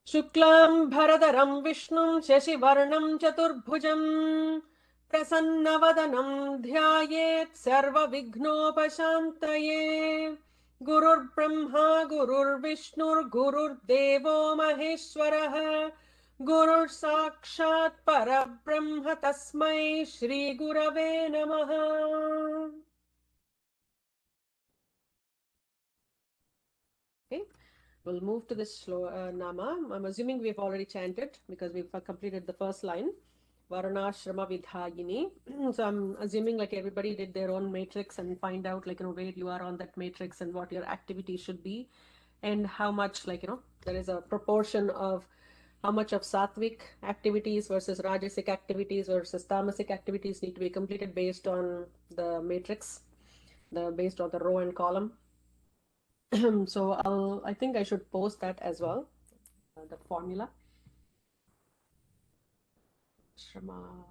Shuklam Bharadaram Vishnum Shashivarnam Chaturbhujam Prasanavadanam Dhyayet Sarva Vignopashantaye Gurur Brahma Gurur Vishnur Gurur Devo Maheshwarah Gurur Sakshat Parabrahma Tasmai Shri Gurave Namaha. Okay. We'll move to this Nama. I'm assuming we've already chanted because we've completed the first line. Varnashrama Vidhayini. So I'm assuming like everybody did their own matrix and find out like, where you are on that matrix and what your activity should be and how much like, there is a proportion of how much of sattvic activities versus rajasic activities versus tamasic activities need to be completed based on the matrix, based on the row and column. So I think I should post that as well, the formula. Shrama.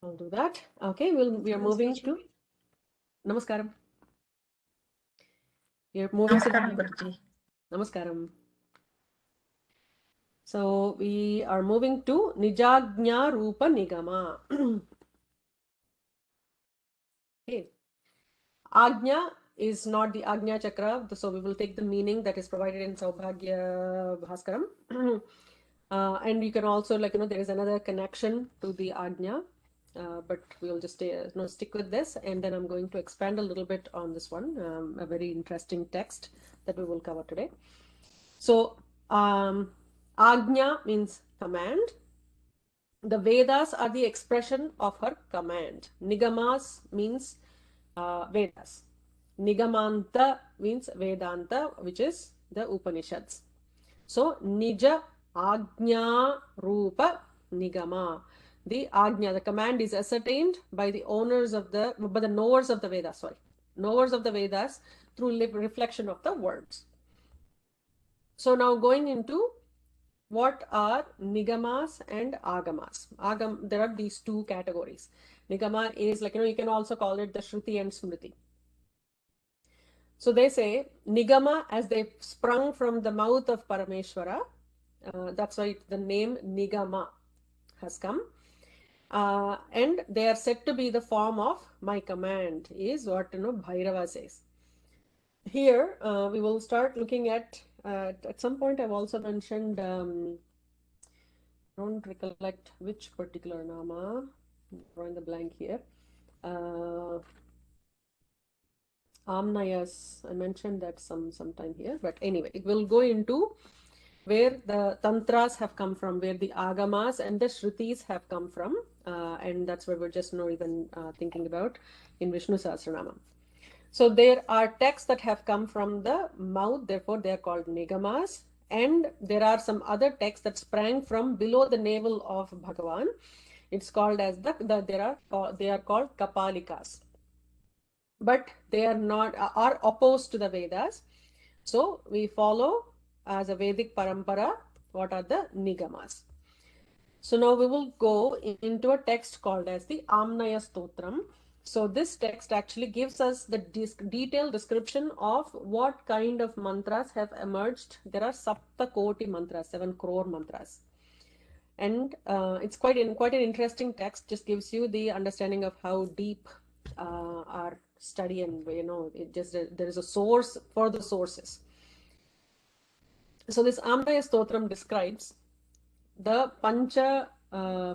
I'll do that. Okay, we are moving to Namaskaram. We are moving to Namaskaram, Guruji. Namaskaram. So we are moving to Nijagnya Rupa Nigama. Okay. Agnya is not the Agnya Chakra, so we will take the meaning that is provided in Saubhagya Bhaskaram. And you can also, there is another connection to the Agnya, but we will just stick with this, and then I'm going to expand a little bit on this one, a very interesting text that we will cover today. So, Agnya means command. The Vedas are the expression of her command. Nigamas means Vedas. Nigamanta means Vedanta, which is the Upanishads. So, Nija Agnya Rupa Nigama. The Agnya, the command is ascertained by the knowers of the Vedas, knowers of the Vedas through reflection of the words. So, now going into what are Nigamas and Agamas. There are these two categories. Nigama is you can also call it the Shruti and Smriti. So they say Nigama as they sprung from the mouth of Parameshwara. That's why the name Nigama has come. And they are said to be the form of my command, is what Bhairava says. Here we will start looking at some point I've also mentioned, don't recollect which particular Nama, drawing the blank here. Amnayas, I mentioned that sometime here, but anyway, it will go into where the tantras have come from, where the agamas and the shrutis have come from, and that's where we're just even thinking about in Vishnu Sahasranamam. So there are texts that have come from the mouth, therefore they are called nigamas, and there are some other texts that sprang from below the navel of Bhagavan. It's called as they are called kapalikas, but they are not are opposed to the Vedas. So we follow as a Vedic parampara what are the nigamas. So now we will go into a text called as the Amnaya Stotram. So this text actually gives us the detailed description of what kind of mantras have emerged. There are Sapta Koti mantras, 7 crore mantras. And it's quite an interesting text, just gives you the understanding of how deep our study, and there is a source for the sources. So this Amnaya Stotram describes the Pancha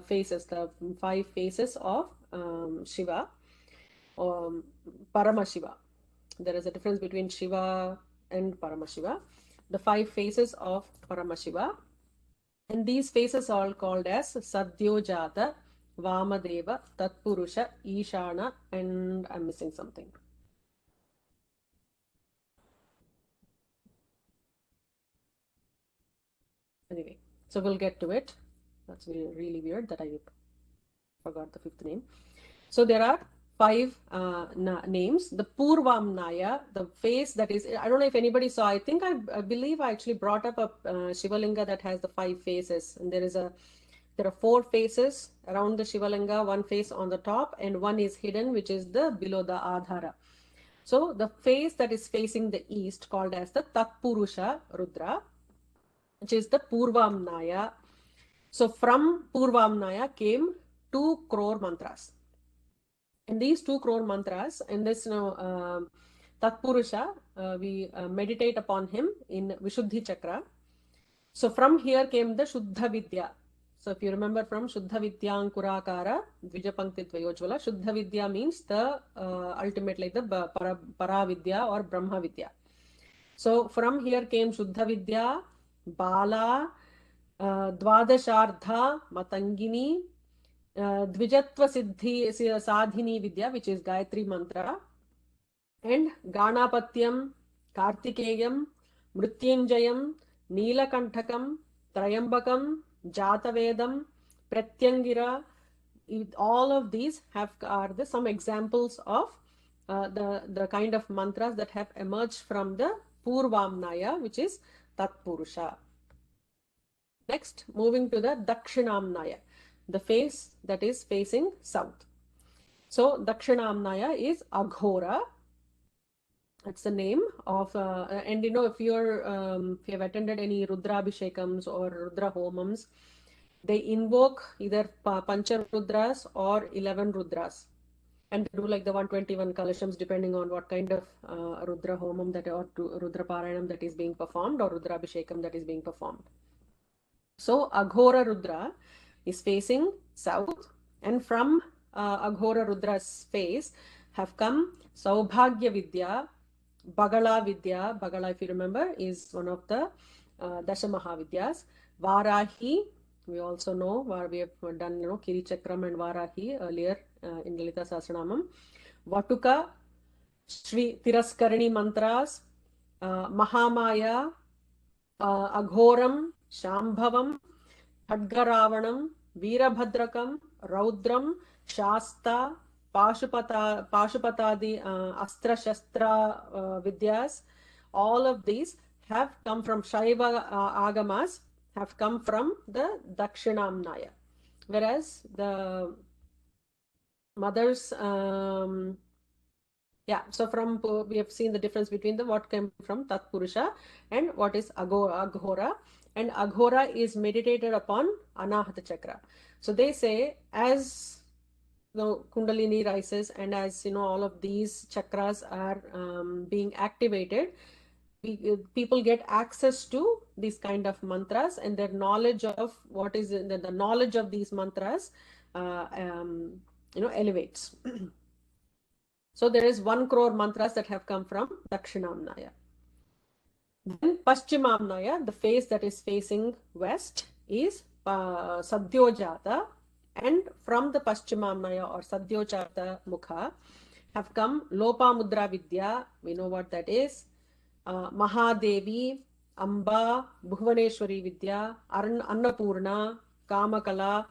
faces, the 5 faces of Shiva, Paramashiva. There is a difference between Shiva and Paramashiva. The 5 faces of Paramashiva. And these faces are all called as Sadyojata, Vamadeva, Tatpurusha, Ishana, and I'm missing something. Anyway, so we'll get to it. That's really weird that I forgot the 5th name. So there are 5 names. The Purvamnaya, the face that is, I don't know if anybody saw, I think I believe I actually brought up a Shivalinga that has the 5 faces. And there are 4 faces around the Shivalinga, one face on the top, and one is hidden, which is the below the Adhara. So the face that is facing the east, called as the Tatpurusha Rudra, which is the Purvamnaya. So from Purvamnaya came 2 crore mantras. And these 2 crore mantras, in this Tatpurusha, we meditate upon him in Vishuddhi Chakra. So from here came the Shuddha Vidya. So if you remember from Shuddha Vidya Ankurakara, Dvijapankti Dvayojvala, Shuddha Vidya means the ultimate, like the Para Vidya or Brahma Vidya. So from here came Shuddha Vidya, Bala, Dvadashartha, Matangini, Dvijatva Siddhi Sadhini Vidya, which is Gayatri Mantra, and Ganapatyam, Kartikeyam, Mrityunjayam, Neelakanthakam, Trayambakam, Jatavedam, Pratyangira. All of these are some examples of the kind of mantras that have emerged from the Purvamnaya, which is Tatpurusha. Next, moving to the Dakshinamnaya, the face that is facing south. So Dakshinamnaya is Aghora. That's the name of, and you know, if you have attended any Rudrabhishekams or Rudra Homams, they invoke either Pancha Rudras or 11 Rudras. And they do like the 121 Kalashams, depending on what kind of Rudra Homam that or Rudra Parayanam that is being performed, or Rudrabhishekam that is being performed. So Aghora Rudra is facing south, and from Aghora Rudra's face have come Saubhagya Vidya, Bagala Vidya. Bagala, if you remember, is one of the Dasha Mahavidyas. Varahi, we also know, where we have done, Kiri Chakram and Varahi earlier in Lalita Sahasranamam. Vatuka, Shri Tiraskarani Mantras, Mahamaya, Aghoram, Shambhavam, Khadgaravanam, Veerabhadrakam, Raudram, Shasta, Pashupatadi, Astra Shastra Vidyas. All of these have come from Shaiva Agamas, have come from the Dakshinamnaya. Whereas the mothers, so from, we have seen the difference between what came from Tatpurusha and what is Aghora. And Aghora is meditated upon Anahata Chakra. So they say, as Kundalini rises, and as all of these chakras are being activated, people get access to these kind of mantras, and their knowledge of what is the knowledge of these mantras elevates. So there is 1 crore mantras that have come from Dakshinamnaya. Then Paschimamnaya, the face that is facing west, is Sadyojata, and from the Paschimamnaya or Sadyojata Mukha have come Lopamudra Vidya. We know what that is. Mahadevi, Amba, Bhuvaneshwari Vidya, Annapurna, Kamakala,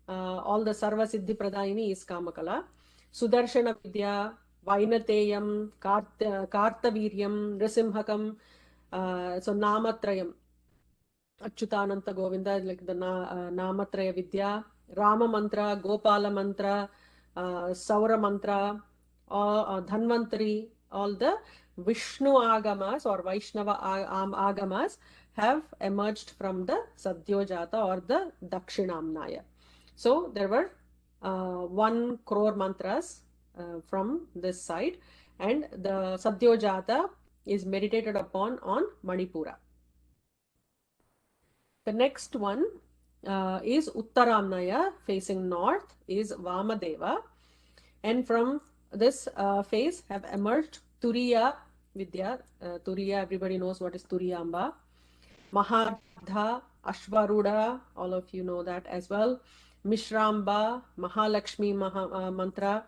all the Sarva Siddhi Pradayini is Kamakala. Sudarshana Vidya, Vainateyam, Kartaviryam, Nrisimhakam, so Namatrayam, Achyutananta Govinda, like the Namatraya Vidya, Rama Mantra, Gopala Mantra, Saura Mantra, Dhanvantari, all the Vishnu Agamas or Vaishnava Agamas have emerged from the Sadyojata or the Dakshinamnaya. So there were 1 crore mantras from this side, and the Sadyojata is meditated upon on Manipura. The next one is Uttaramnaya, facing north, is Vamadeva, and from this face have emerged Turiya Vidya. Turiya, everybody knows what is Turiyamba. Mahadha, Ashvaruda, all of you know that as well. Mishramba, Mahalakshmi mantra,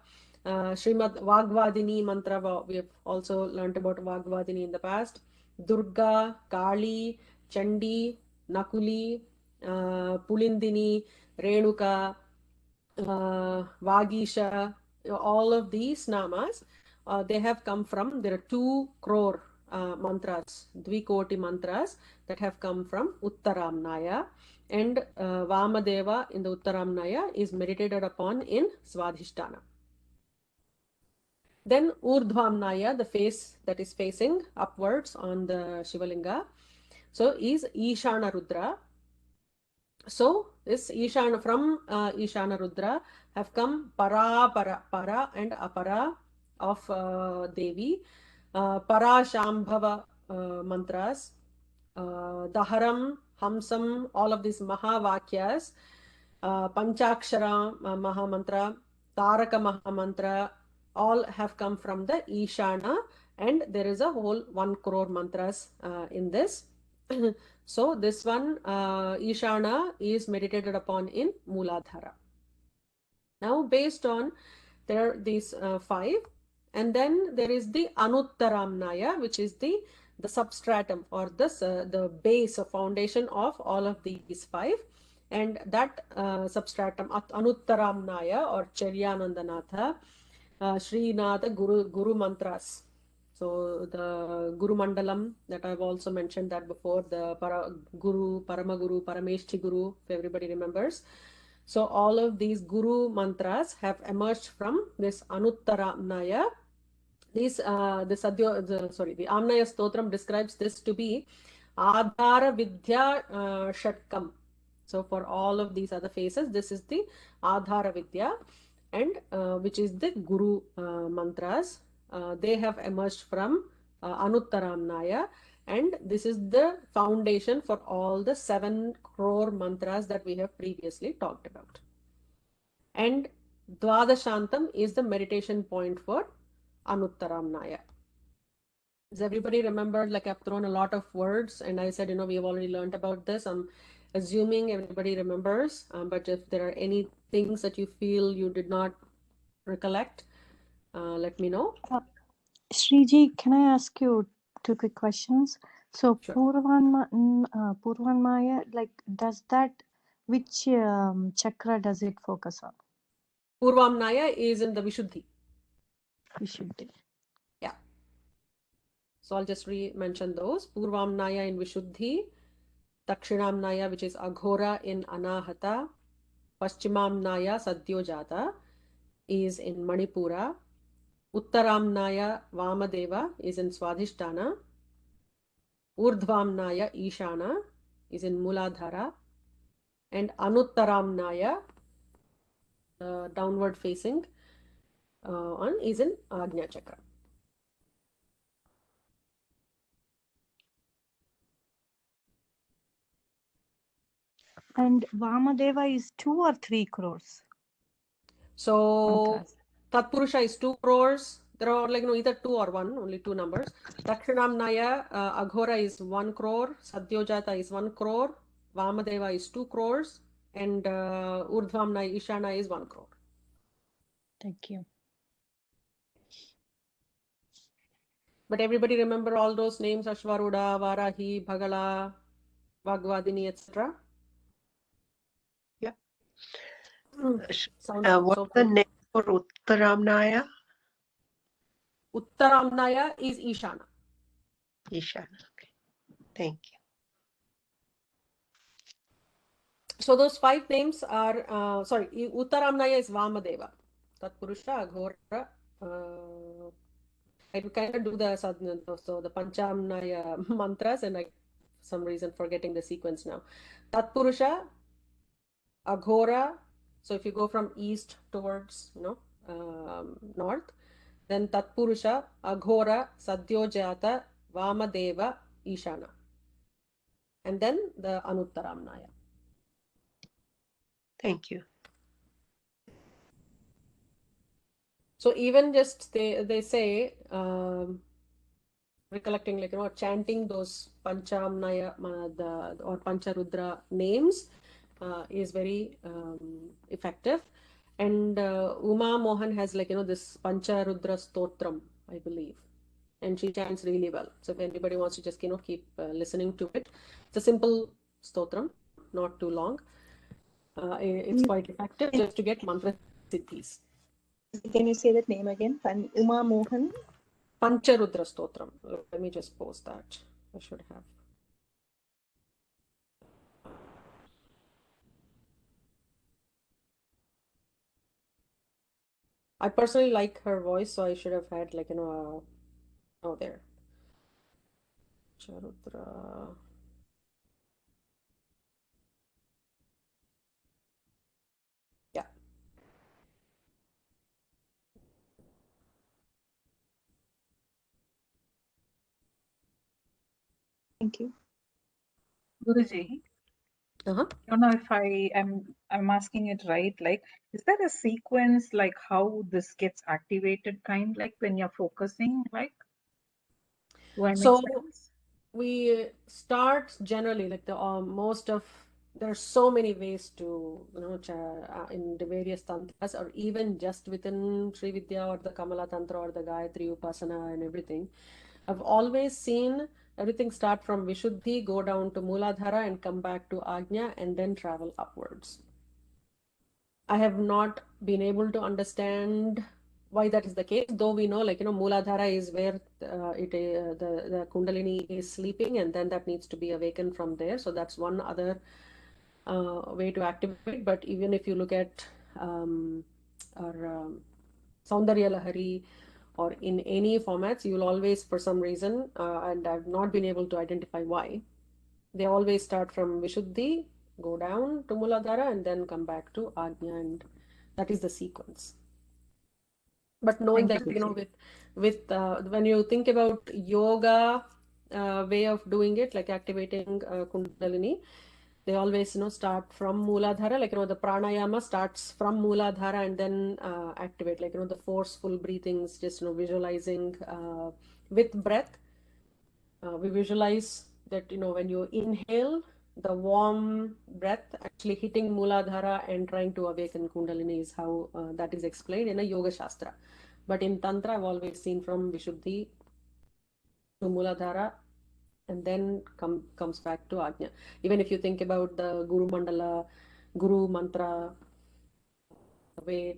Srimad Vagvadini mantra, we have also learnt about Vagvadini in the past. Durga, Kali, Chandi, Nakuli, Pulindini, Renuka, Vagisha, all of these namas, they have come from, there are 2 crore mantras, Dvikoti mantras that have come from Uttaramnaya, and Vamadeva in the Uttaramnaya is meditated upon in Svadhisthana. Then Urdhvamnaya, the face that is facing upwards on the Shivalinga, so is Ishana Rudra. So this Ishana, from Ishana Rudra have come Para and Apara of Devi, Para Shambhava mantras, Daharam, Hamsam, all of these Mahavakyas, Panchakshara Mahamantra, Taraka Mahamantra, all have come from the Ishana, and there is a whole 1 crore mantras in this. So this one, Ishana, is meditated upon in Mooladhara. Now, based on there are these 5, and then there is the Anuttaramnaya, which is the substratum or the base or foundation of all of these 5. And that substratum, Anuttaramnaya or Charyanandanatha, Srinatha Guru Mantras. So the Guru Mandalam that I've also mentioned that before, the Guru, Paramaguru, Parameshti Guru, if everybody remembers. So all of these Guru mantras have emerged from this Anuttaramnaya. These the Amnaya Stotram describes this to be Adhara Vidya Shatkam. So for all of these other phases, this is the Adhara Vidya, and which is the Guru mantras. They have emerged from Anuttaramnaya, and this is the foundation for all the 7 crore mantras that we have previously talked about. And Dvadashantam is the meditation point for Anuttaramnaya. Does everybody remember? Like, I've thrown a lot of words, and I said, we have already learned about this. I'm assuming everybody remembers, but if there are any things that you feel you did not recollect, let me know. Sriji, can I ask you 2 quick questions? So, Sure. Purvanmaya, like, which chakra does it focus on? Purvamnaya is in the Vishuddhi. Vishuddhi. Yeah. So I'll just mention those. Purvamnaya in Vishuddhi, Dakshinamnaya, which is Aghora in Anahata, Paschimamnaya Sadyojata is in Manipura, Uttaramnaya Vamadeva is in Swadhisthana, Urdhvamnaya Ishana is in Mooladhara, and Anuttaramnaya, downward facing is in Ajna Chakra. And Vamadeva is 2 or 3 crores? So Tatpurusha is 2 crores. There are either 2 or 1, only 2 numbers. Dakshinamnaya, Aghora is 1 crore, Sadyojata is 1 crore, Vamadeva is 2 crores, and Urdhvamnaya Ishana is 1 crore. Thank you. But everybody remember all those names: Ashvaruda, Varahi, Bhagala, Vagvadini, etc. Yeah. What's the name for Uttaramnaya? Uttaramnaya is Ishana. Ishana. Okay. Thank you. So those 5 names are, Uttaramnaya is Vamadeva. Tatpurusha, Aghora. I kind of do the Panchamnaya mantras, and I, for some reason, forgetting the sequence now. Tatpurusha, Aghora. So if you go from east towards, north, then Tatpurusha, Aghora, Sadyojata, Vamadeva, Ishana. And then the Anuttaramnaya. Thank you. So even just they say, recollecting, chanting those Panchamnaya or Pancharudra names is very effective. And Uma Mohan has this Pancharudra Stotram, I believe, and she chants really well. So if anybody wants to just keep listening to it, it's a simple stotram, not too long. It's quite effective just to get mantra siddhis. Can you say that name again? Uma Mohan? Pancharudra Stotram. Let me just post that. I should have. I personally like her voice, so I should have had like, oh, there. Charudra. Yeah. Thank you. Guruji, Uh-huh. I don't know if I'm asking it right. Like, is there a sequence like how this gets activated, kind like when you're focusing? Like, do I make So sense? we start generally like the most of there's so many ways to in the various tantras or even just within Sri Vidya or the Kamala Tantra or the Gayatri Upasana and everything. I've always seen everything start from Vishuddhi, go down to Mooladhara and come back to Ajna and then travel upwards. I have not been able to understand why that is the case, though we know, like, Mooladhara is where the Kundalini is sleeping, and then that needs to be awakened from there. So that's one other way to activate. But even if you look at our Saundarya Lahari or in any formats, you'll always, for some reason, and I've not been able to identify why, they always start from Vishuddhi, go down to Mooladhara, and then come back to Ajna, and that is the sequence. But knowing Thank that, you. with when you think about yoga way of doing it, like activating Kundalini, they always start from Mooladhara, like the pranayama starts from Mooladhara and then activate, like the forceful breathings, just visualizing with breath. We visualize that when you inhale, the warm breath actually hitting Mooladhara and trying to awaken Kundalini is how that is explained in a Yoga Shastra. But in Tantra, I've always seen from Vishuddhi to Mooladhara and then comes back to Ajna. Even if you think about the Guru Mandala, Guru Mantra, the way,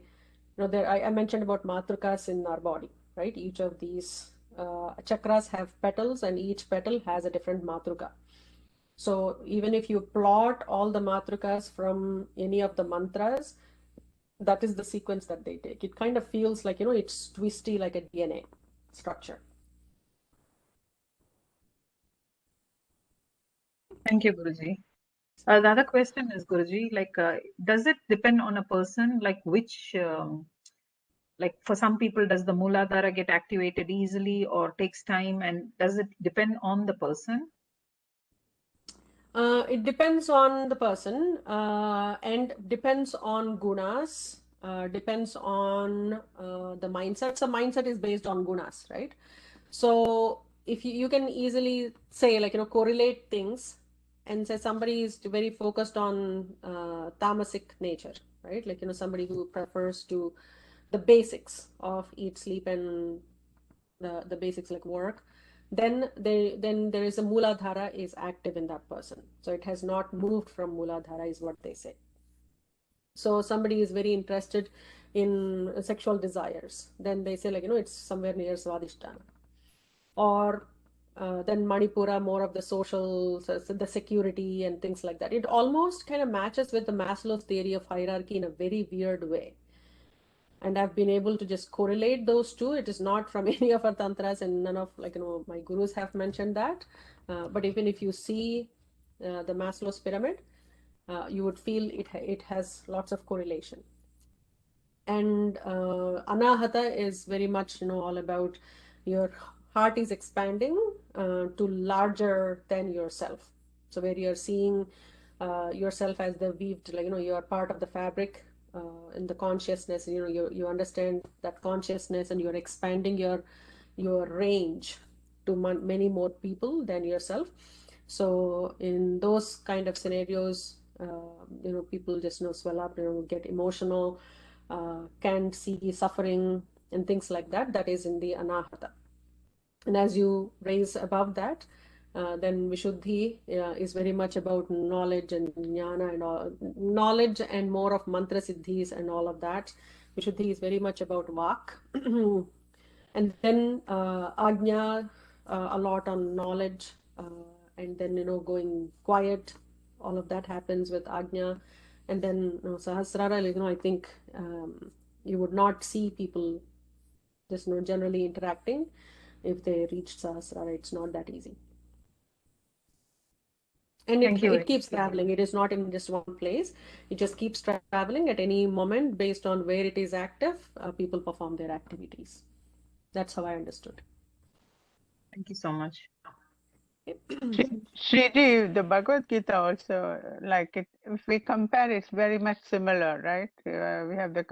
there I mentioned about matrukas in our body, right? Each of these chakras have petals and each petal has a different matruka. So even if you plot all the matrukas from any of the mantras, that is the sequence that they take. It kind of feels like, it's twisty like a DNA structure. Thank you, Guruji. The other question is, Guruji, like, does it depend on a person? Like, like for some people, does the Mooladhara get activated easily or takes time? And does it depend on the person? It depends on the person and depends on gunas, depends on the mindset. So mindset is based on gunas, right? So if you can easily say, like, correlate things and say somebody is very focused on tamasic nature, right? Like, somebody who prefers to the basics of eat, sleep, and the basics like work, then there is a Mooladhara is active in that person. So it has not moved from Mooladhara is what they say. So somebody is very interested in sexual desires, then they say, like, it's somewhere near Swadhisthana. Or then Manipura, more of the social, so the security and things like that. It almost kind of matches with the Maslow's theory of hierarchy in a very weird way. And I've been able to just correlate those two. It is not from any of our tantras, and none of, like, my gurus have mentioned that. But even if you see the Maslow's pyramid, you would feel it has lots of correlation. And Anahata is very much, all about your heart is expanding to larger than yourself. So where you're seeing yourself as the weaved, like, you are part of the fabric in the consciousness, you understand that consciousness and you're expanding your range to many more people than yourself. So in those kind of scenarios, people just swell up, get emotional, can see suffering and things like that. That is in the Anahata. And as you raise above that, then Vishuddhi is very much about knowledge and jnana and all, knowledge and more of mantra siddhis and all of that. Vishuddhi is very much about Vak. And then Ajna, a lot on knowledge, and then, going quiet. All of that happens with Ajna. And then, Sahasrara, I think you would not see people just, generally interacting. If they reach Sahasrara, it's not that easy. And Thank you. it keeps traveling. It is not in just one place. It just keeps traveling at any moment based on where it is active. People perform their activities. That's how I understood. Thank you so much. Sriti, the Bhagavad Gita also, like it, if we compare, it's very much similar, right? We have the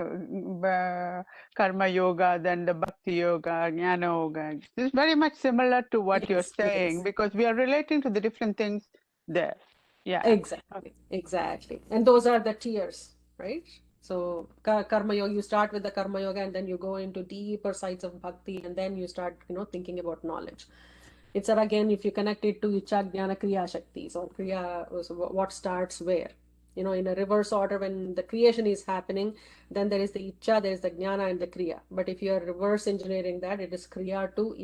Karma Yoga, then the Bhakti Yoga, Jnana Yoga. It's very much similar to what you're Yes, it saying is. because we are relating to the different things there. Yeah. Exactly. And those are the tiers, right? So Karma Yoga, you start with the Karma Yoga and then you go into deeper sides of Bhakti and then you start, thinking about knowledge. It's again, if you connect it to Icha, Jnana, Kriya Shaktis, or Kriya, so what starts where. In a reverse order, when the creation is happening, then there is the Icha, there is the Jnana and the Kriya. But if you are reverse engineering that, it is Kriya to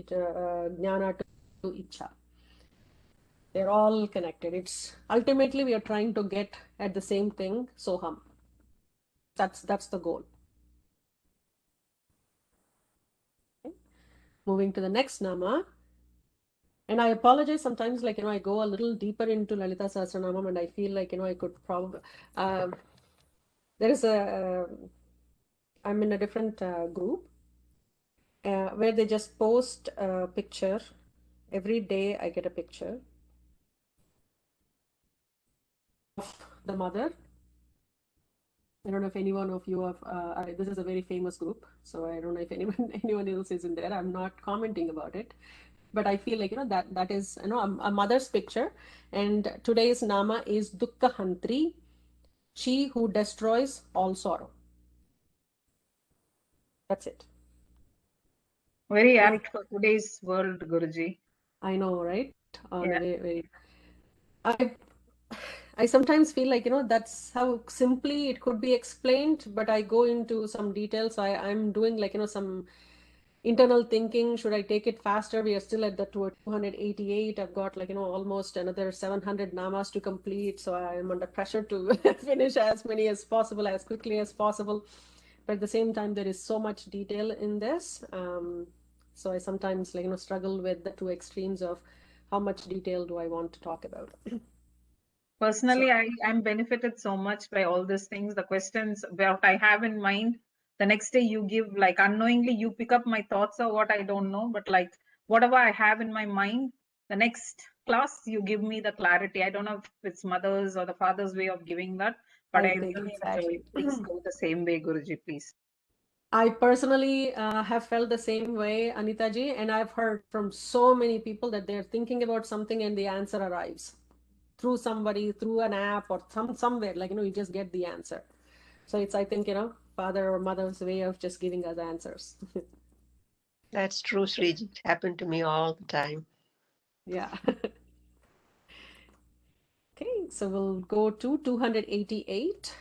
Jnana to Icha. They're all connected. It's ultimately we are trying to get at the same thing, Soham. That's the goal. Okay. Moving to the next nama. And I apologize sometimes, I go a little deeper into Lalita Sahasranamam and I feel like, I could probably, there is I'm in a different group where they just post a picture. Every day I get a picture of the mother. I don't know if anyone of you have, this is a very famous group, so I don't know if anyone else is in there. I'm not commenting about it. But I feel like, that is, a mother's picture. And today's nama is Dukkha Hantri, she who destroys all sorrow. That's it. Very apt for today's world, Guruji. I know, right? Yeah. I sometimes feel like, that's how simply it could be explained, but I go into some details. I'm doing like, some internal thinking. Should I take it faster? We are still at the 288. I've got like, almost another 700 namas to complete. So I'm under pressure to finish as many as possible, as quickly as possible. But at the same time, there is so much detail in this. So I sometimes like, struggle with the two extremes of how much detail do I want to talk about. Personally, I'm benefited so much by all these things. The questions, what I have in mind, the next day you give, like unknowingly, you pick up my thoughts or what I don't know, but like whatever I have in my mind, the next class you give me the clarity. I don't know if it's mother's or the father's way of giving that, but I think really enjoy exactly. it. Please go the same way, Guruji, please. I personally have felt the same way, Anita ji, and I've heard from so many people that they're thinking about something and the answer arrives through somebody, through an app or somewhere, like, you just get the answer. So it's, I think, father or mother's way of just giving us answers. That's true, Sriji. It happened to me all the time. Yeah. Okay, so we'll go to 288.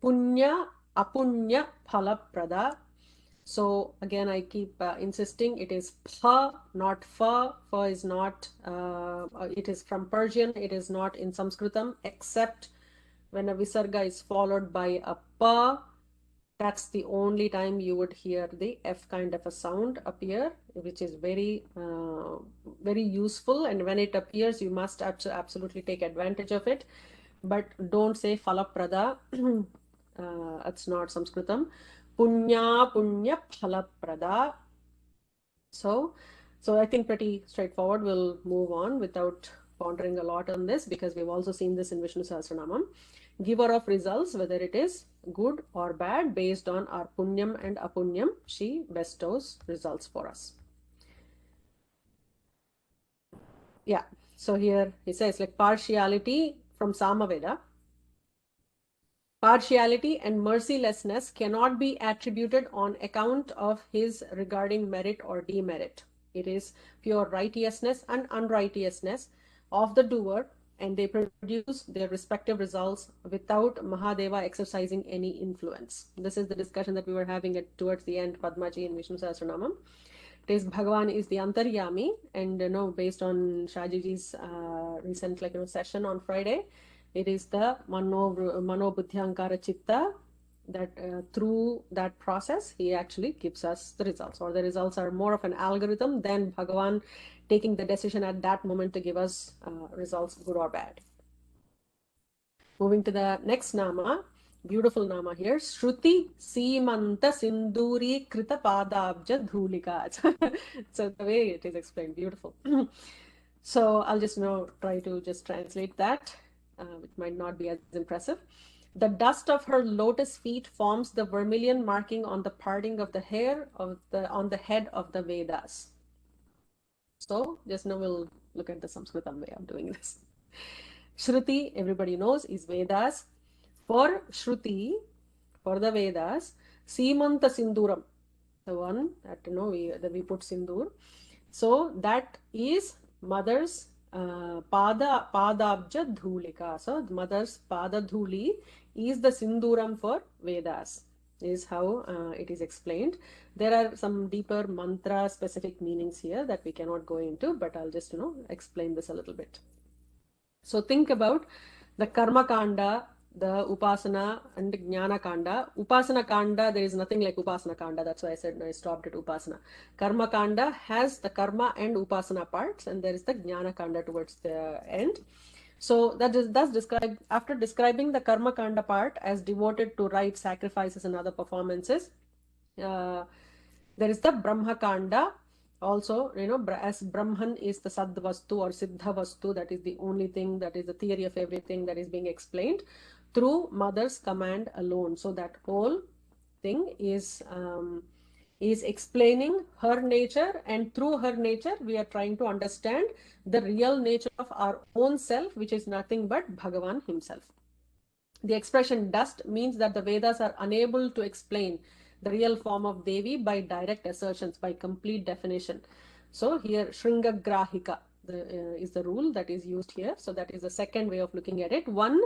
Punya apunya phalaprada. So again, I keep insisting it is pha, not fa. Fa is not, it is from Persian. It is not in Sanskritam, except when a visarga is followed by a pa. That's the only time you would hear the F kind of a sound appear, which is very, very useful. And when it appears, you must absolutely take advantage of it. But don't say phalaprada. It's not Sanskritam. Punya phalaprada. So I think pretty straightforward. We'll move on without pondering a lot on this because we've also seen this in Vishnu Sahasranamam. Giver of results, whether it is good or bad, based on our punyam and apunyam, she bestows results for us. Yeah. So here he says like partiality from Samaveda. Partiality and mercilessness cannot be attributed on account of his regarding merit or demerit. It is pure righteousness and unrighteousness of the doer and they produce their respective results without Mahadeva exercising any influence. This is the discussion that we were having towards the end, Padmaji in Vishnu Sahasranamam. It is Bhagavan is the Antaryami, and based on Shajiji's recent session on Friday, it is the Mano Buddhyankara Chitta that through that process he actually gives us the results, or the results are more of an algorithm than Bhagavan taking the decision at that moment to give us results, good or bad. Moving to the next nama, beautiful nama here, Shruti Simanta Sinduri Krita Padabja Dhulika. So the way it is explained, beautiful. So I'll just try to just translate that, which might not be as impressive. The dust of her lotus feet forms the vermilion marking on the parting of the hair on the head of the Vedas. So just now we'll look at the Sanskritam way of doing this. Shruti, everybody knows, is Vedas. For Shruti, for the Vedas, Simanta Sinduram, the one that we put Sindur. So that is mother's Padabja Dhulika. So mother's Pada Dhuli is the Sinduram for Vedas, is how it is explained. There are some deeper mantra specific meanings here that we cannot go into, but I'll just explain this a little bit. So think about the Karma Kanda, the Upasana and Jnana Kanda. Upasana Kanda, there is nothing like Upasana Kanda. That's why I said I stopped at Upasana. Karma Kanda has the Karma and Upasana parts, and there is the Jnana Kanda towards the end. So that's described after describing the Karma Kanda part as devoted to rites, sacrifices, and other performances. There is the Brahma Kanda. Also, as Brahman is the Sadvastu or Siddha Vastu, that is the only thing, that is the theory of everything that is being explained through mother's command alone. So that whole thing is explaining her nature, and through her nature we are trying to understand the real nature of our own self, which is nothing but Bhagavan himself. The expression dust means that the Vedas are unable to explain the real form of Devi by direct assertions, by complete definition. So here Shringagrahika is the rule that is used here. So that is the second way of looking at it. One,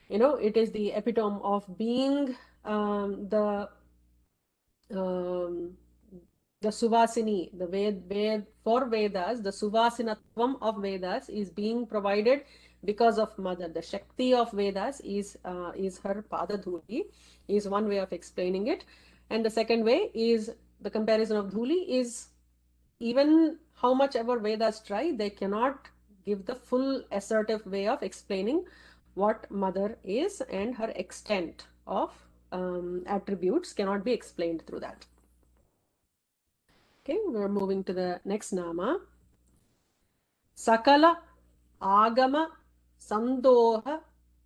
it is the epitome of being the Suvasini, the Ved for Vedas, the Suvasinatvam of Vedas is being provided because of mother. The Shakti of Vedas is her Padadhuli, is one way of explaining it. And the second way is the comparison of Dhuli is, even how much ever Vedas try, they cannot give the full assertive way of explaining what mother is, and her extent of attributes cannot be explained through that. Okay, we're moving to the next nama. Sakala Agama Sandoha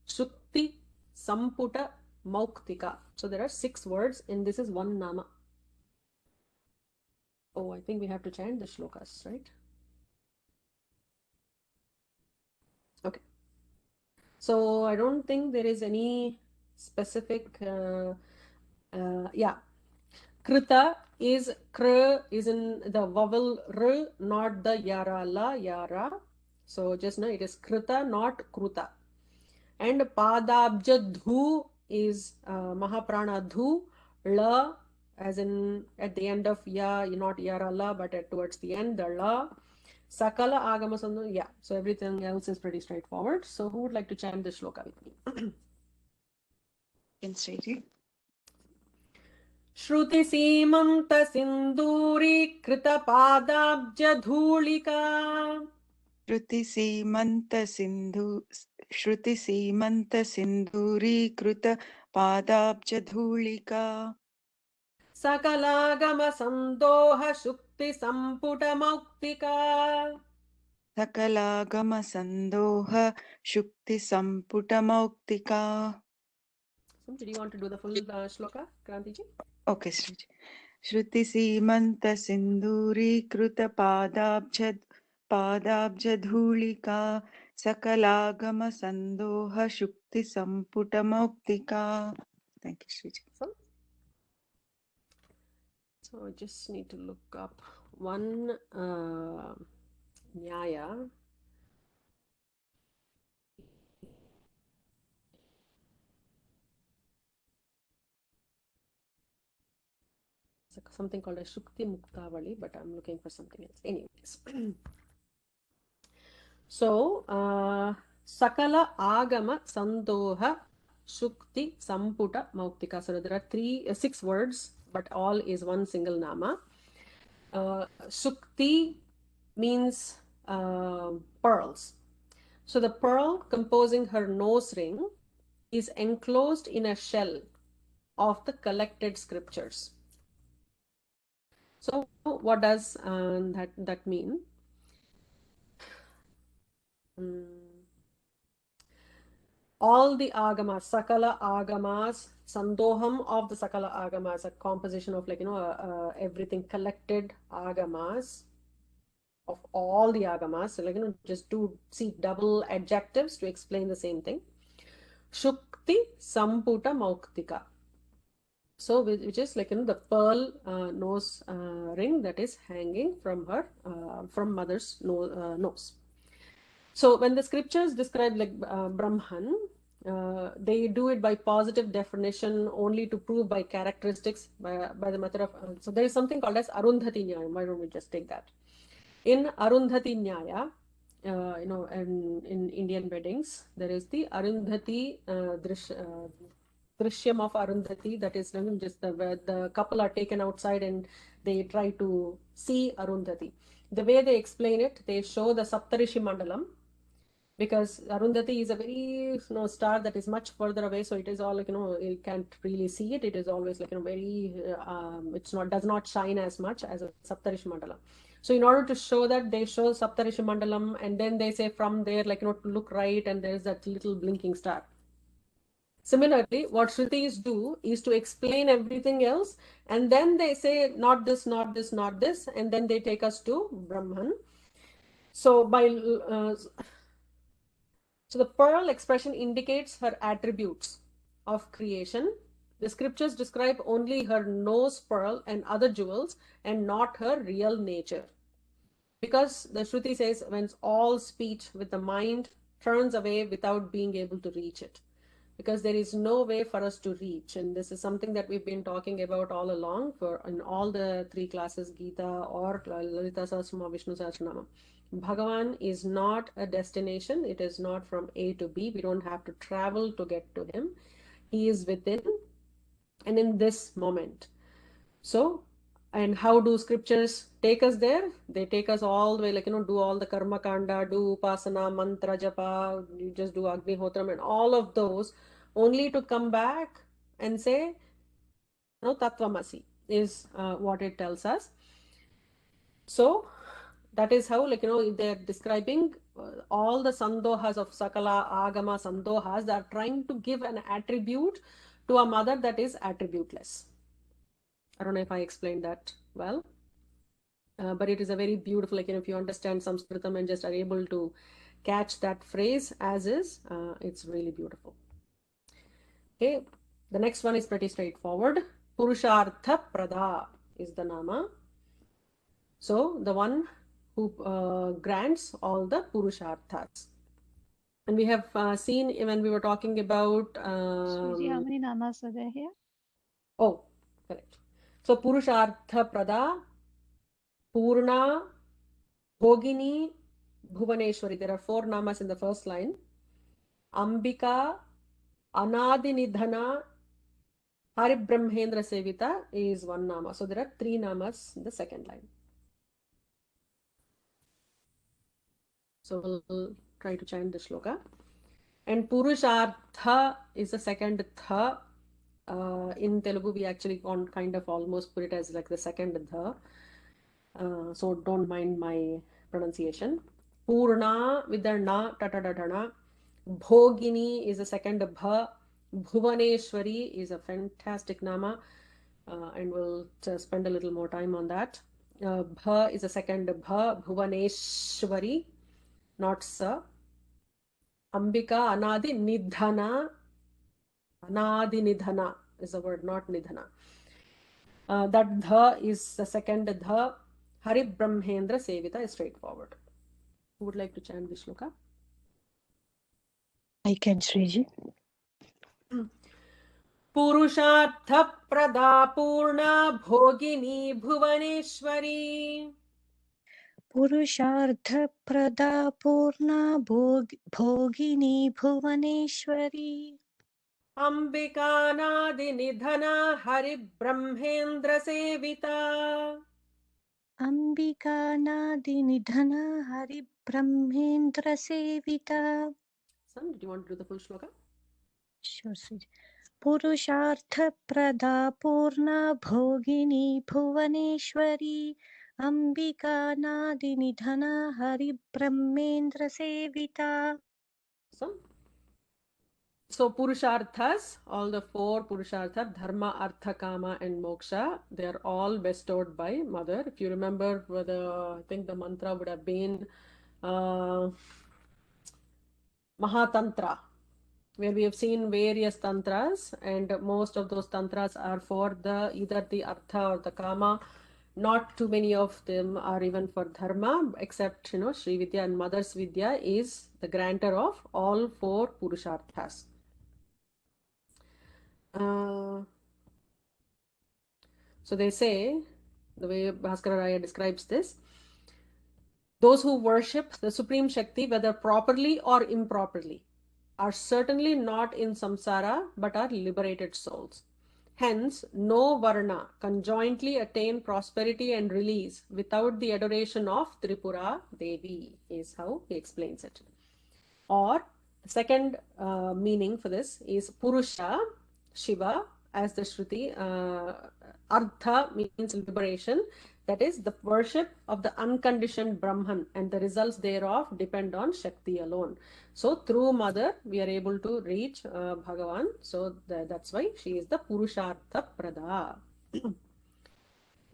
Shukti Samputa Mauktika. So there are 6 words, and this is one nama. Oh, I think we have to chant the shlokas, right? Okay. So I don't think there is any specific, yeah. Krita is kr is in the vowel r, not the yara la yara. So just now it is krita, not kruta. And padabja dhu is mahaprana dhu, la as in at the end of ya, not yara la, but towards the end the la. Sakala agama sandhu, yeah. So everything else is pretty straightforward. So who would like to chant this shloka with me? Shruti Simanta Sinduri Krita Padabja Dhulika. Shruti Simanta Sinduri Padabja Dhulika. Sakalagama Sandoha Shukti Samputa Mauktika. Sakalagama Sandoha Shukti Samputa Mauktika. Do you want to do the full shloka, Krantiji? Okay, Sriji. Shruti Simanta Sinduri Padabja Dhulika. Sakalagama Sandoha Shukti Samputa Mauktika. Thank you, Sriji. So I just need to look up one nyaya. something called a Shukti Muktavali, but I'm looking for something else. Anyways. So, Sakala Agama Sandoha Shukti Samputa Mauktika. So there are 6 words, but all is one single nama. Shukti means pearls. So the pearl composing her nose ring is enclosed in a shell of the collected scriptures. So what does that mean? All the agamas, Sakala agamas, Sandoham of the Sakala agamas, a composition of everything collected agamas of all the agamas. So just to see double adjectives to explain the same thing. Shukti Samputa Mauktika. So which is the pearl nose ring that is hanging from her from mother's nose. So when the scriptures describe Brahman, they do it by positive definition only to prove by characteristics by the method of. So there is something called as Arundhati Nyaya. Why don't we just take that? In Arundhati Nyaya, in Indian weddings, there is the Arundhati Drishyam of Arundhati. That is just the couple are taken outside and they try to see Arundhati. The way they explain it, they show the Saptarishi Mandalam, because Arundhati is a very star that is much further away, so it is all you can't really see it. It is always very does not shine as much as a Saptarishi Mandala. So in order to show that, they show Saptarishi Mandalam, and then they say from there to look right, and there is that little blinking star. Similarly, what Shrutis do is to explain everything else, and then they say not this, not this, not this, and then they take us to Brahman. So so the pearl expression indicates her attributes of creation. The scriptures describe only her nose pearl and other jewels and not her real nature. Because the Shruti says, when all speech with the mind turns away without being able to reach it. Because there is no way for us to reach. And this is something that we've been talking about all along in all the 3 classes, Gita or Lalita Sahasranama, Vishnu Sahasranamam. Bhagavan is not a destination. It is not from A to B. We don't have to travel to get to him. He is within and in this moment. So, and how do scriptures take us there? They take us all the way, do all the karma kanda, do upasana, mantra japa, you just do Agnihotram and all of those, only to come back and say, no, Tattvamasi is what it tells us. So, that is how they're describing all the sandohas of Sakala Agama sandohas that are trying to give an attribute to a mother that is attributeless. I don't know if I explained that well, but it is a very beautiful, if you understand Sanskritam and just are able to catch that phrase as is, it's really beautiful. Okay, the next one is pretty straightforward. Purushartha Prada is the nama. So the one who grants all the Purusharthas. And we have seen when we were talking about... Sriji, how many namas are there here? Oh, correct. So Purushartha Prada, Purna, Bhogini, Bhuvaneshwari. There are 4 namas in the first line. Ambika, Anadinidhana, Haribrahmendra Sevita is 1 nama. So there are 3 namas in the second line. So we'll try to chant the shloka. And Purushartha is the second tha. In Telugu, we actually kind of almost put it as the second dha. So don't mind my pronunciation. Purna with the na, tatadadana. Bhogini is the second bha. Bhuvaneshwari is a fantastic nama. And we'll spend a little more time on that. Bha is the second bha. Bhuvaneshwari, not sa. Ambika Anadi Nidhana. Anadi Nidhana is the word, not Nidhana. That dha is the second dha. Hari Brahmendra Sevita is straightforward. Who would like to chant this shloka? I can, Sriji. पुरुषार्थप्रदा Purna भोगिनी Bhuvaneshwari पुरुषार्थप्रदा Purna भोगिनी Bhuvaneshwari अम्बिकानादिनिधना हरिब्रह्मेन्द्रसेविता अम्बिकानादिनिधना हरिब्रह्मेन्द्रसेविता. Son, did you want to do the full shloka? Sure, Sri. पुरुषार्थप्रदा Purna भोगिनी Bhuvaneshwari अम्बिकानादिनिधना हरिब्रह्मेन्द्रसेविता. Son. So Purusharthas, all the four Purusharthas, Dharma, Artha, Kama and Moksha, they are all bestowed by Mother. If you remember, I think the mantra would have been Mahatantra, where we have seen various tantras, and most of those tantras are for either the Artha or the Kama. Not too many of them are even for Dharma, except Sri Vidya, and Mother's Vidya is the grantor of all four Purusharthas. So they say, the way Bhaskara Raya describes this, those who worship the Supreme Shakti, whether properly or improperly, are certainly not in samsara but are liberated souls. Hence, no varna can jointly attain prosperity and release without the adoration of Tripura Devi, is how he explains it. Or the second meaning for this is Purusha, Shiva, as the Shruti. Artha means liberation. That is the worship of the unconditioned Brahman, and the results thereof depend on Shakti alone. So through Mother, we are able to reach Bhagavan. So that's why she is the Purushartha Prada.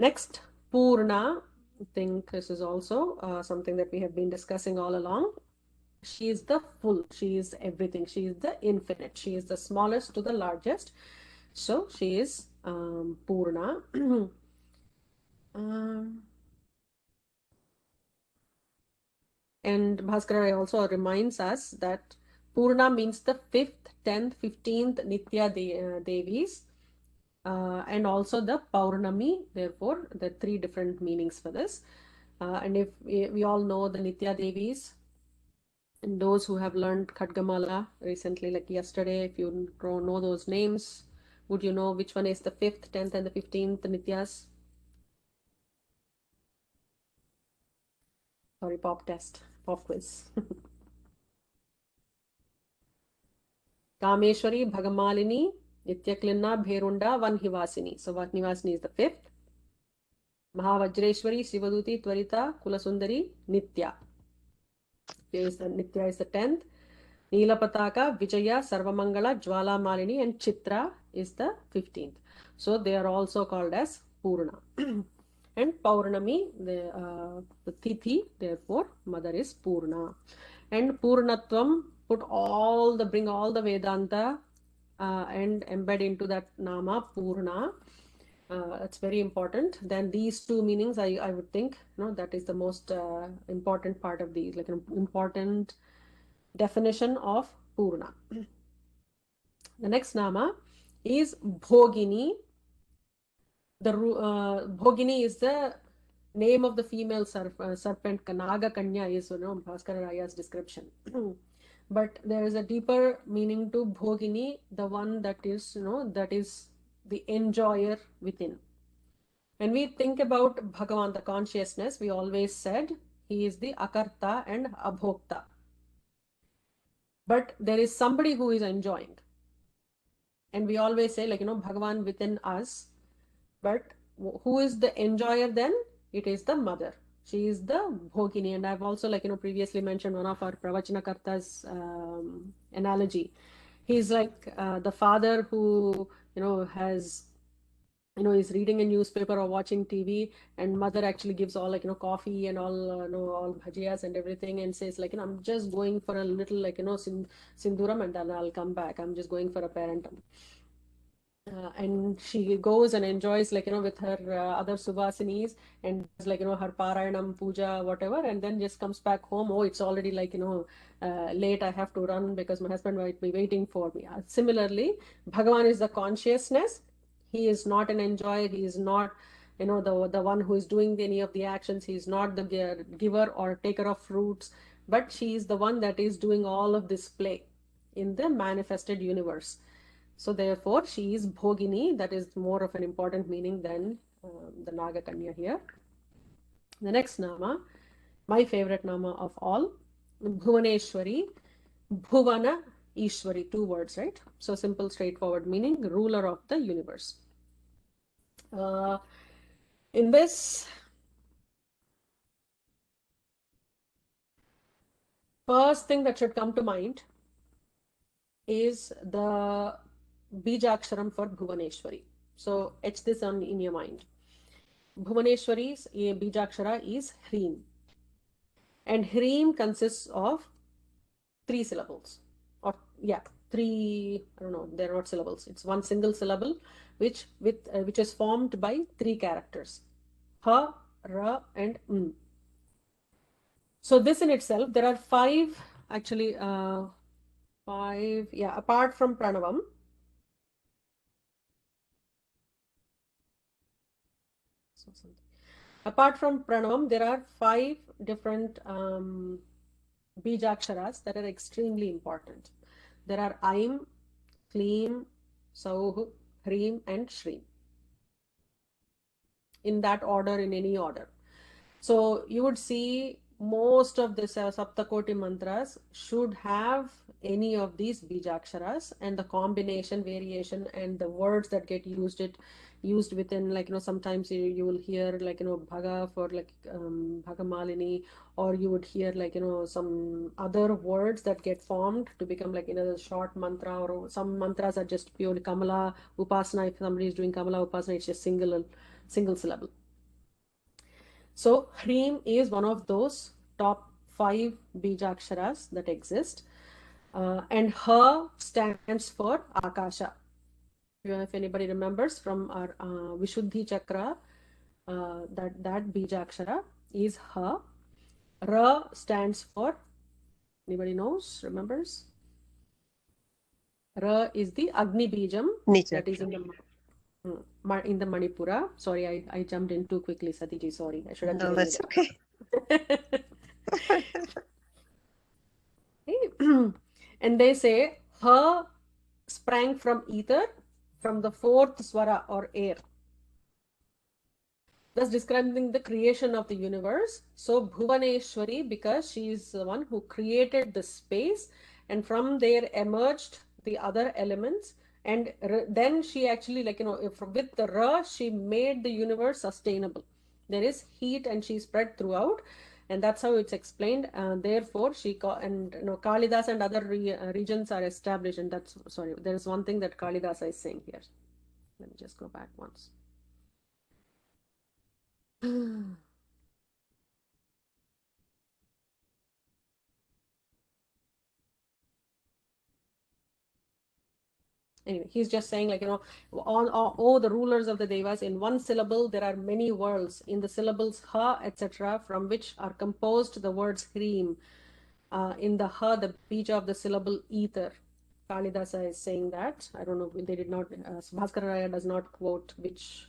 Next, Purna. I think this is also something that we have been discussing all along. She is the full, she is everything, she is the infinite, she is the smallest to the largest. So she is Purna. And Bhaskara also reminds us that Purna means the 5th, 10th, 15th Nitya Devis, and also the Paurnami. Therefore, the three different meanings for this. And if we all know the Nitya Devis, and those who have learned Khadgamala recently, like yesterday, if you know those names, would you know which one is the 5th, 10th, and the 15th Nityas? Sorry, pop test, pop quiz. Kameshwari, Bhagamalini, Nityaklina, Bherunda, Vanhivasini. So Vanhivasini is the 5th. Mahavajreshwari, Shivaduti, Tvarita, Kulasundari, Nitya. Nitya is the 10th. Neelapataka, Vijaya, Sarvamangala, Jwala Malini, and Chitra is the 15th. So they are also called as Purna. And Paurnami, the Tithi, therefore Mother is Purna. And Purnatvam, bring all the Vedanta and embed into that Nama Purna. That's very important. Then these two meanings, I would think, that is the most important part of these, like an important definition of Purna. The next Nama is Bhogini. The Bhogini is the name of the female serpent. Naga Kanya is Bhaskara Raya's description. But there is a deeper meaning to Bhogini, the one that is that is the enjoyer within. When we think about Bhagavan, the consciousness, we always said he is the Akarta and Abhokta. But there is somebody who is enjoying. And we always say, like, Bhagavan within us. But who is the enjoyer then? It is the Mother. She is the Bhogini. And I've also, previously mentioned one of our Pravachanakarta's analogy. He's like the father who, has, is reading a newspaper or watching TV, and Mother actually gives all, coffee and all, all bhajiyas and everything, and says, I'm just going for a little, sinduram, and then I'll come back. I'm just going for a parentum. and she goes and enjoys, like, with her other Subhasinis, and does, like, her Parayanam, Puja, whatever, and then just comes back home. Oh, it's already, like, late. I have to run because my husband might be waiting for me. Similarly, Bhagavan is the consciousness. He is not an enjoyer. He is not, the one who is doing any of the actions. He is not the giver or taker of fruits, but she is the one that is doing all of this play in the manifested universe. So therefore, she is Bhogini. That is more of an important meaning than the Naga Kanya here. The next Nama, my favorite Nama of all, Bhuvaneshwari, Bhuvana Ishwari, 2 words, right? So simple, straightforward meaning, ruler of the universe. In this, first thing that should come to mind is the Bijaksharam for Bhuvaneshwari. So etch this on in your mind. Bhuvaneshwari's Bijakshara is Hreem. And Hreem consists of 3 syllables. Or, yeah, 3, I don't know, they're not syllables. It's one single syllable, which is formed by 3 characters. Ha, Ra, and M. So this in itself, there are 5, actually, 5, yeah, apart from Pranavam. Apart from Pranavam, there are 5 different Bijaksharas that are extremely important. There are Aim, Kleem, Sauh, Hreem, and Shreem. In that order, in any order. So you would see most of the Saptakoti mantras should have any of these Bijaksharas, and the combination, variation, and the words that get used within, like, sometimes you will hear, like, Bhaga for, like, Bhagamalini, or you would hear, like, some other words that get formed to become, like, a short mantra, or some mantras are just purely Kamala Upasana. If somebody is doing Kamala Upasana, it's just single syllable. So Hreem is one of those top 5 Bijaksharas that exist. And Ha stands for Akasha. If anybody remembers from our Vishuddhi Chakra, that Bijakshara is Ha. Ra stands for, anybody knows, remembers? Ra is the Agni Bijam that is in the Manipura. Sorry, I jumped in too quickly, Satiji. Sorry, I should have No, given that's you okay. that. And they say, Ha sprang from ether, from the 4th swara or air, thus describing the creation of the universe. So Bhuvaneshwari, because she is the one who created the space, and from there emerged the other elements, and then she actually, like, with the Ra, she made the universe sustainable. There is heat and she spread throughout, and that's how it's explained. Therefore she Kalidas and other regions are established, and that's, sorry, there is one thing that Kalidasa is saying here. Let me just go back once. Anyway, he's just saying, like, all the rulers of the devas, in one syllable there are many worlds in the syllables Ha, etc., from which are composed the words Hreem. In the Ha, the bija of the syllable ether. Kalidasa is saying that. I don't know, they did not, Bhaskararaya does not quote which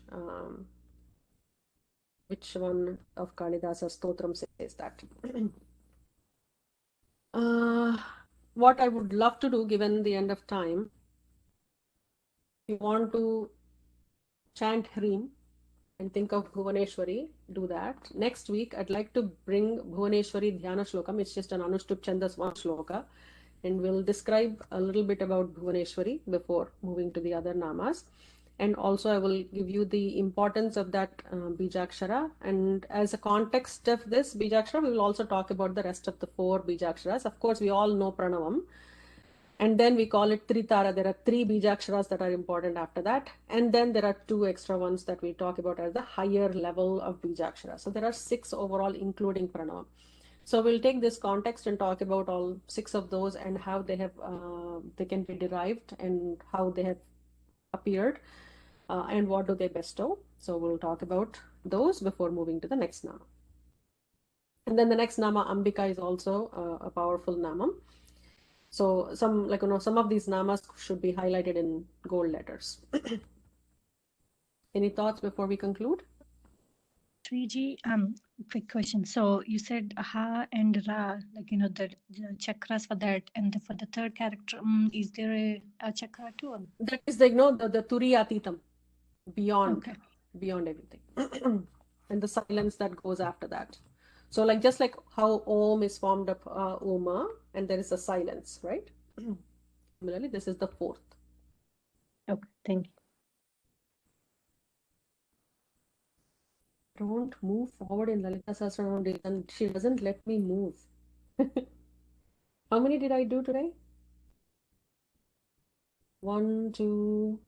one of Kalidasa's Stotram says that. What I would love to do, given the end of time, if you want to chant Hreem and think of Bhuvaneshwari, do that. Next week, I'd like to bring Bhuvaneshwari Dhyana Shlokam. It's just an Anushtup Chandas 1 shloka. And we'll describe a little bit about Bhuvaneshwari before moving to the other namas. And also I will give you the importance of that Bijakshara. And as a context of this Bijakshara, we will also talk about the rest of the 4 Bijaksharas. Of course, we all know Pranavam. And then we call it Tritara. There are 3 Bijaksharas that are important after that. And then there are 2 extra ones that we talk about as the higher level of Bijakshara. So there are 6 overall, including Pranavam. So we'll take this context and talk about all 6 of those and how they have they can be derived and how they have appeared, and what do they bestow. So we'll talk about those before moving to the next nama. And then the next nama, Ambika, is also a powerful nama. So some some of these namas should be highlighted in gold letters. Any thoughts before we conclude? Sriji, quick question. So you said Ha and Ra, the chakras for that, and for the third character, is there a chakra too? That is the Turiyatitam, beyond everything, and the silence that goes after that. So just like how Om is formed of Oma, and there is a silence, right? Similarly, this is the fourth. Okay, thank you. Don't move forward in Lalita Sahasranamam, and she doesn't let me move. How many did I do today? 1, 2,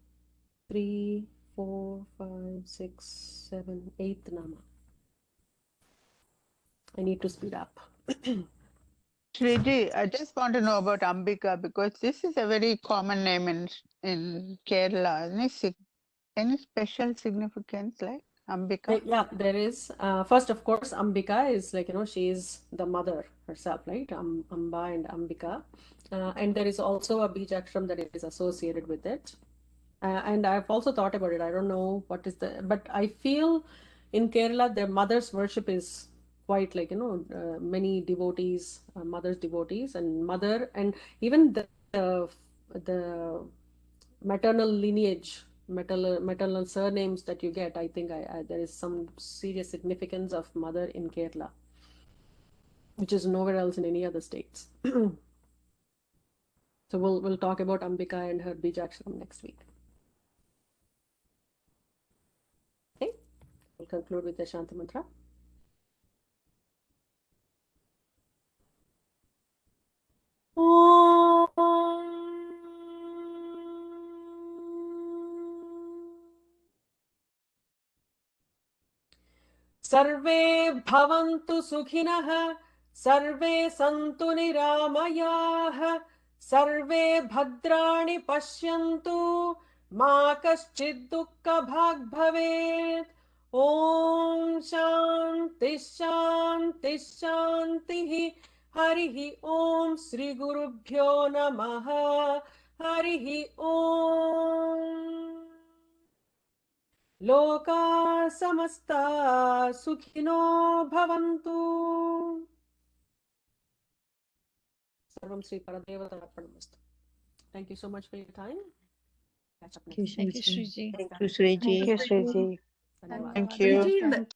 3, 4, 5, 6, 7, 8th nama. I need to speed up. Sriji, I just want to know about Ambika because this is a very common name in Kerala. Any special significance like Ambika? Yeah, there is. First, of course, Ambika is she is the mother herself, right? Amba and Ambika. And there is also a Bijakshram that is associated with it. And I've also thought about it. I don't know what is but I feel in Kerala, their mother's worship is quite many devotees, mother's devotees, and mother, and even the maternal lineage, maternal surnames that you get. I think there is some serious significance of mother in Kerala, which is nowhere else in any other states. So we'll talk about Ambika and her Bijakshram next week. Okay, we'll conclude with the Shanti Mantra. सर्वे भवन्तु सुखिनः, सर्वे सन्तु निरामयाः, सर्वे भद्राणि पश्यन्तु, मा कश्चित् दुःखभाग् भवेत्. ॐ शान्ति शान्ति शान्तिः. हरिः ॐ श्री गुरुभ्यो नमः. हरिः ॐ. लोका समस्ता सुखिनो भवन्तु. सर्वं Shri परदेवतार्पणमस्तु. Thank you so much for your time. Catch up next. Thank you, Sriji. Thank you, Sriji. Thank you, Sriji. Dhanyawad. Thank you. Sriji,